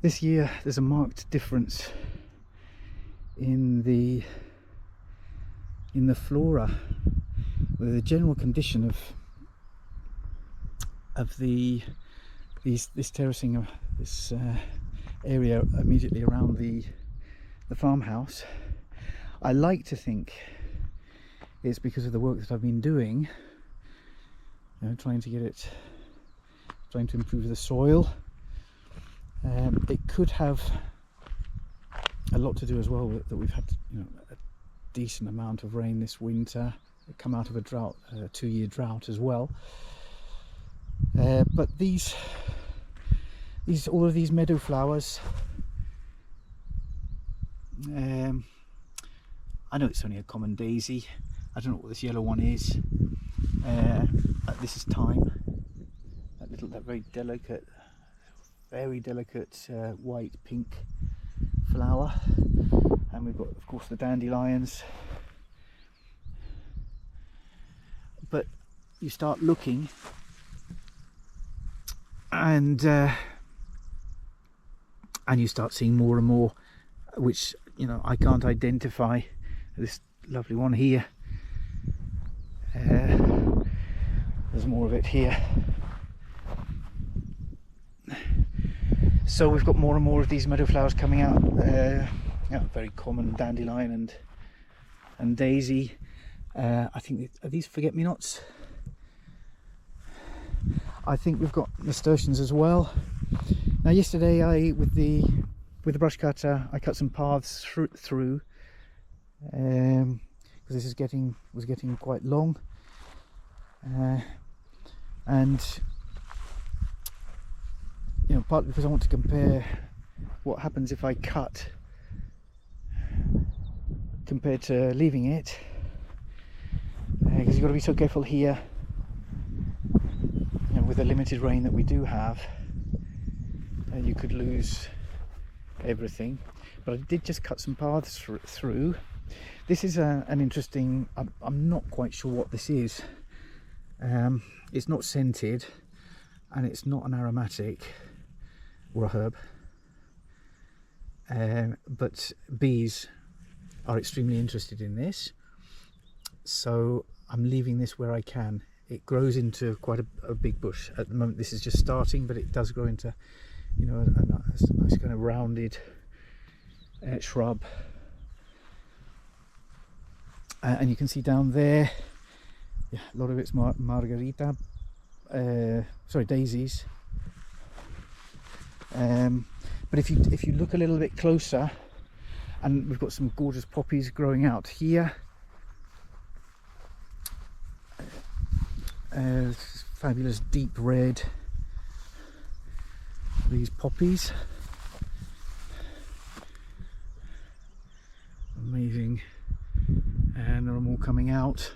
This year there's a marked difference in the flora, with the general condition of this terracing of this area immediately around the farmhouse. I like to think it's because of the work that I've been doing, trying to improve the soil. It could have a lot to do as well with that we've had a decent amount of rain this winter, come out of a drought, a 2-year drought as well. But all of these meadow flowers, I know it's only a common daisy. I don't know what this yellow one is. This is thyme. That very delicate white pink flower. And we've got, of course, the dandelions. But you start looking, and you start seeing more and more, which I can't identify. This lovely one here. There's more of it here. So we've got more and more of these meadow flowers coming out. Very common dandelion and daisy. I think are these forget-me-nots. I think we've got nasturtiums as well. Now, yesterday with the brush cutter I cut some paths through because this was getting quite long, and partly because I want to compare what happens if I cut compared to leaving it, because you've got to be so careful here, with the limited rain that we do have. You could lose everything, but I did just cut some paths through. This is an interesting, I'm not quite sure what this is. It's not scented, and it's not an aromatic or a herb, but bees are extremely interested in this, so I'm leaving this where I can. It grows into quite a big bush. At the moment this is just starting, but it does grow into a nice kind of rounded shrub. And you can see down there, a lot of it's margarita, daisies. But if you look a little bit closer, and we've got some gorgeous poppies growing out here. Fabulous deep red, these poppies, amazing, and there are more coming out.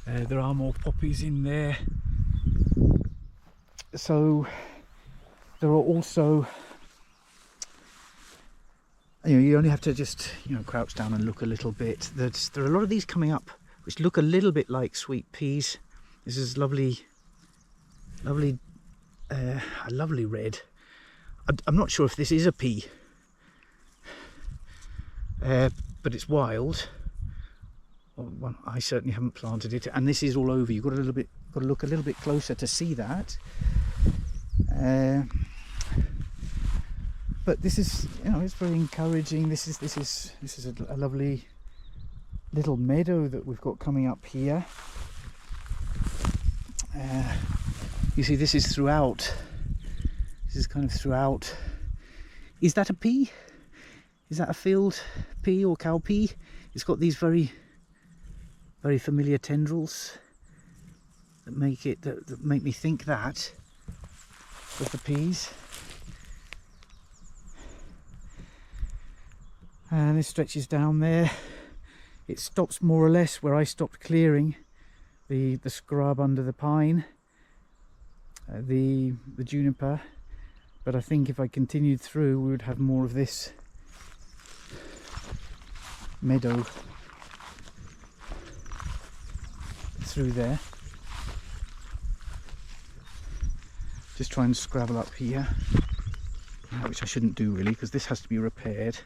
There are more poppies in there. So there are also, you only have to just crouch down and look a little bit. There are a lot of these coming up which look a little bit like sweet peas. This is lovely a lovely red. I'm not sure if this is a pea, but it's wild. Well, I certainly haven't planted it, and this is all over. You've got to look a little bit closer to see that. But this is, it's very encouraging. This is a lovely little meadow that we've got coming up here. You see, this is throughout. This is kind of throughout. Is that a pea? Is that a field pea or cow pea? It's got these very, very familiar tendrils that make me think that of the peas. And this stretches down there. It stops more or less where I stopped clearing the scrub under the pine, the juniper, but I think if I continued through we would have more of this meadow through there. Just try and scrabble up here. which I shouldn't do really, because this has to be repaired,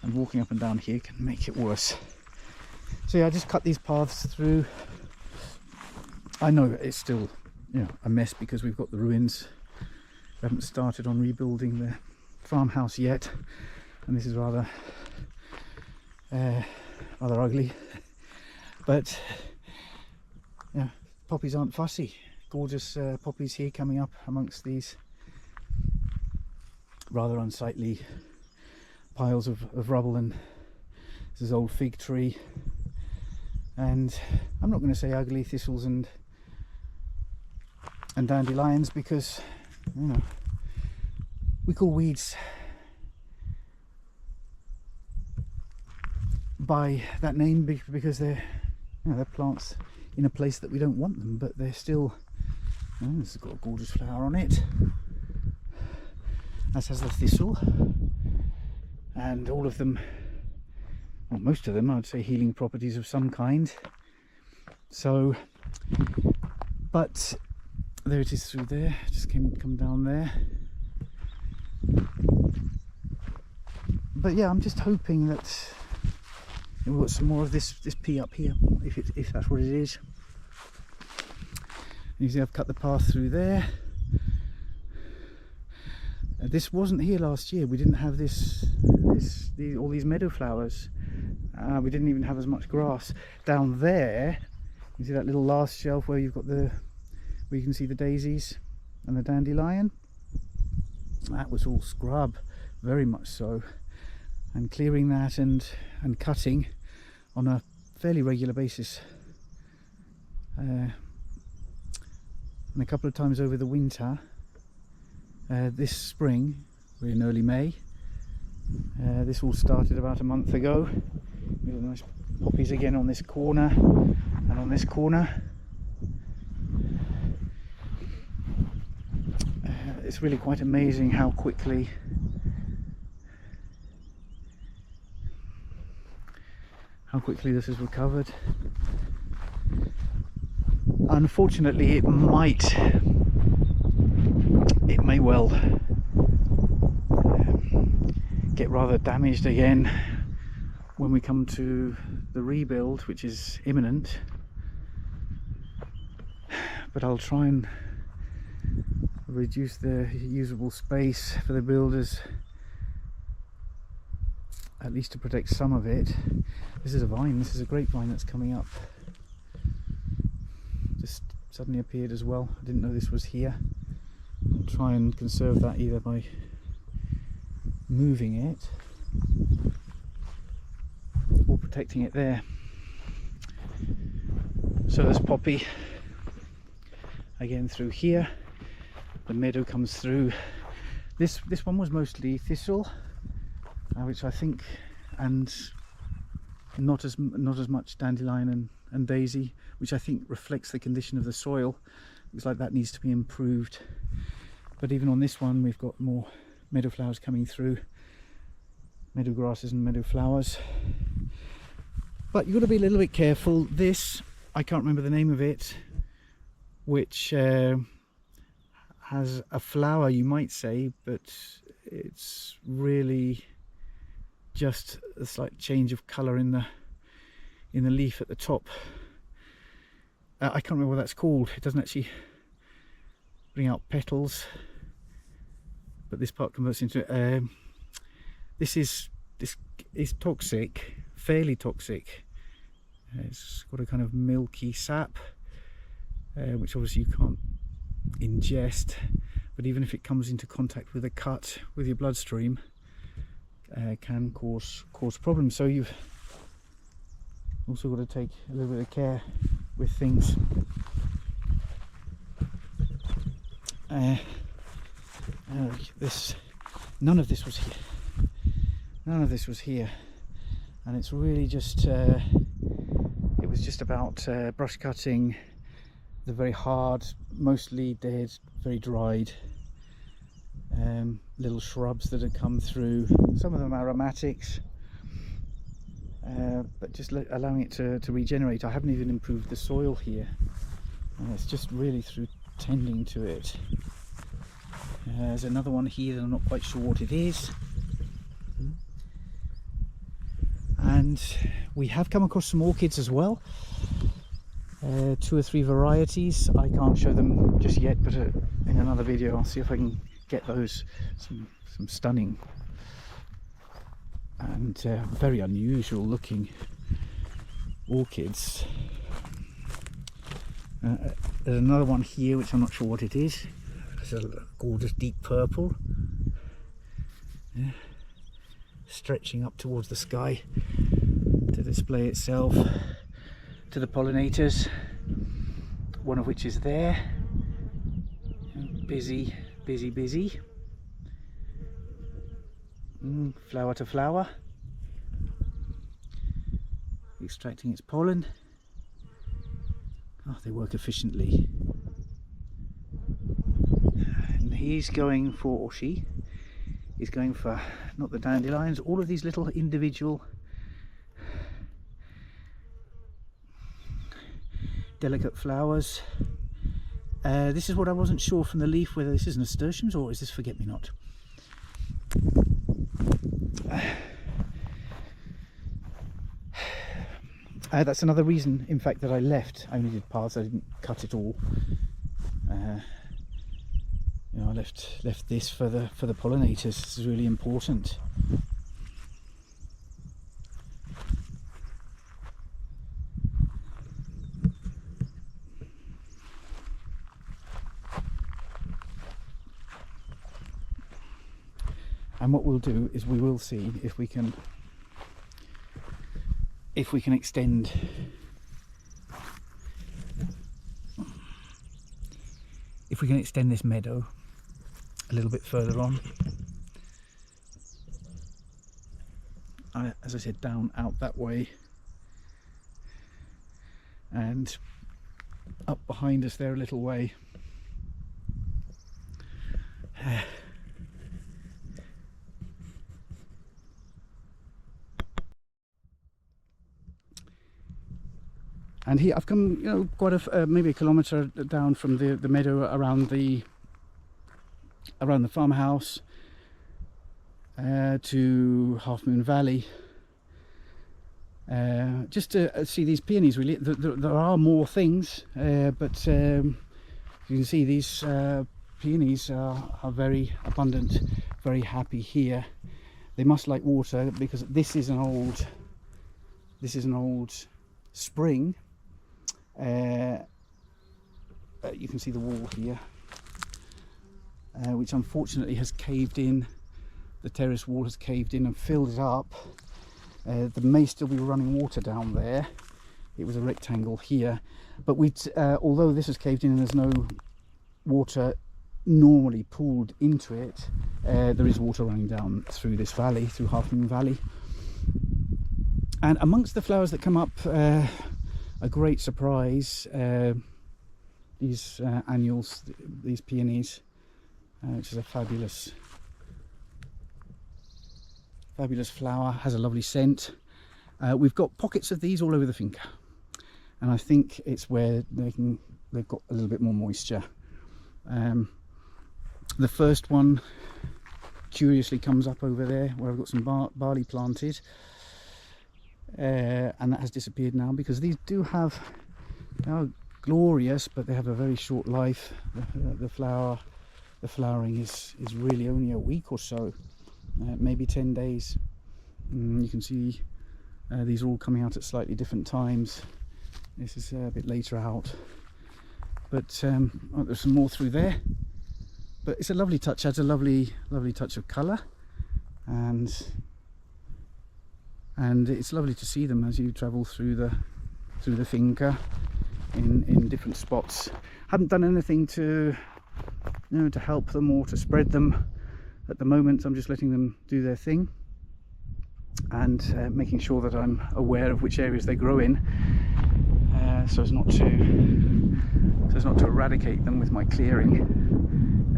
and walking up and down here can make it worse. So yeah, I just cut these paths through. I know it's still, you know, a mess because we've got the ruins. We haven't started on rebuilding the farmhouse yet, and this is rather ugly. But yeah, poppies aren't fussy. Gorgeous poppies here coming up amongst these rather unsightly piles of rubble, and this is old fig tree, and I'm not going to say ugly thistles and dandelions, because, you know, we call weeds by that name because they're, you know, they're plants in a place that we don't want them, but they're still, oh, this has got a gorgeous flower on it, as has the thistle, and all of them, well, most of them, I would say, healing properties of some kind. So, but there it is through there. Just come down there. But yeah, I'm just hoping that we've got some more of this pea up here, if that's what it is. You see, I've cut the path through there. This wasn't here last year. We didn't have all these meadow flowers. We didn't even have as much grass. Down there, you see that little last shelf where you've got where you can see the daisies and the dandelion. That was all scrub, very much so. And clearing that and cutting on a fairly regular basis, and a couple of times over the winter. This spring, we're in early May, this all started about a month ago. There's nice poppies again on this corner and on this corner. It's really quite amazing how quickly this has recovered. Unfortunately, it may well get rather damaged again when we come to the rebuild, which is imminent. But I'll try and reduce the usable space for the builders, at least to protect some of it. This is a vine, this is a grapevine that's coming up. Just suddenly appeared as well. I didn't know this was here. I'll try and conserve that either by moving it or protecting it there. So there's poppy again through here. The meadow comes through. This one was mostly thistle, which I think, and not as much dandelion and daisy, which I think reflects the condition of the soil. Looks like that needs to be improved. But even on this one, we've got more meadow flowers coming through, meadow grasses and meadow flowers. But you've got to be a little bit careful. This, I can't remember the name of it, which has a flower, you might say, but it's really just a slight change of colour in the leaf at the top. I can't remember what that's called. It doesn't actually bring out petals, but this part converts into this is toxic, fairly toxic. It's got a kind of milky sap, which obviously you can't ingest, but even if it comes into contact with a cut with your bloodstream, can cause problems. So you've also got to take a little bit of care with things. None of this was here. None of this was here, and it's really just it was just about brush cutting the very hard, mostly dead, very dried little shrubs that had come through. Some of them aromatics, but just allowing it to regenerate. I haven't even improved the soil here, and it's just really through tending to it. There's another one here that I'm not quite sure what it is. And we have come across some orchids as well. 2 or 3 varieties. I can't show them just yet, but in another video I'll see if I can get those. Some stunning and very unusual looking orchids. There's another one here which I'm not sure what it is. It's a gorgeous deep purple, stretching up towards the sky to display itself to the pollinators, one of which is there, busy. Flower to flower, extracting its pollen. Oh, they work efficiently. And he's going for, or she is going for, not the dandelions, all of these little individual delicate flowers. This is what I wasn't sure from the leaf, whether this is nasturtiums or is this forget-me-not. That's another reason, in fact, that I left. I only did parts, I didn't cut it all. You know, I left this for the pollinators. This is really important. And what we'll do is we will see if we can extend this meadow a little bit further on. As I said, down out that way and up behind us there a little way. And here I've come, you know, quite maybe a kilometre down from the meadow around the farmhouse to Half Moon Valley, just to see these peonies. Really, there are more things, but you can see these peonies are very abundant, very happy here. They must like water because this is an old spring. You can see the wall here, which unfortunately has caved in. The terrace wall has caved in and filled it up. There may still be running water down there. It was a rectangle here, but although this has caved in and there's no water normally pooled into it, there is water running down through this valley, through Half Moon Valley. And amongst the flowers that come up, a great surprise, these annuals, these peonies, which is a fabulous flower, has a lovely scent. We've got pockets of these all over the finca, and I think it's where they've got a little bit more moisture. The first one curiously comes up over there where I've got some barley planted. And that has disappeared now because these do have, they are glorious, but they have a very short life. The flowering is really only a week or so, maybe 10 days. You can see these are all coming out at slightly different times. This is a bit later out, but there's some more through there. But it's a lovely touch, adds a lovely touch of colour, and it's lovely to see them as you travel through the finca in different spots. Haven't done anything to help them or to spread them at the moment. I'm just letting them do their thing and making sure that I'm aware of which areas they grow in, so as not to eradicate them with my clearing.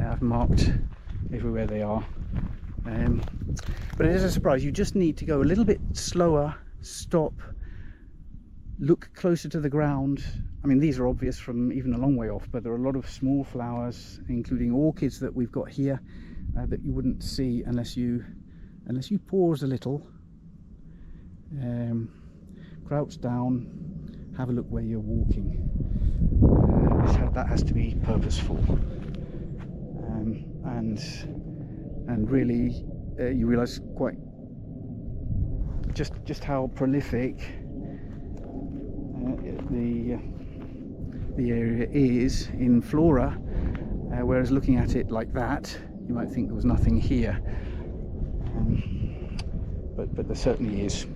I've marked everywhere they are. But it is a surprise. You just need to go a little bit slower, stop, look closer to the ground. I mean, these are obvious from even a long way off, but there are a lot of small flowers, including orchids, that we've got here that you wouldn't see unless you pause a little, crouch down, have a look where you're walking. That has to be purposeful, and really you realise quite just how prolific the area is in flora, whereas looking at it like that, you might think there was nothing here, but there certainly is.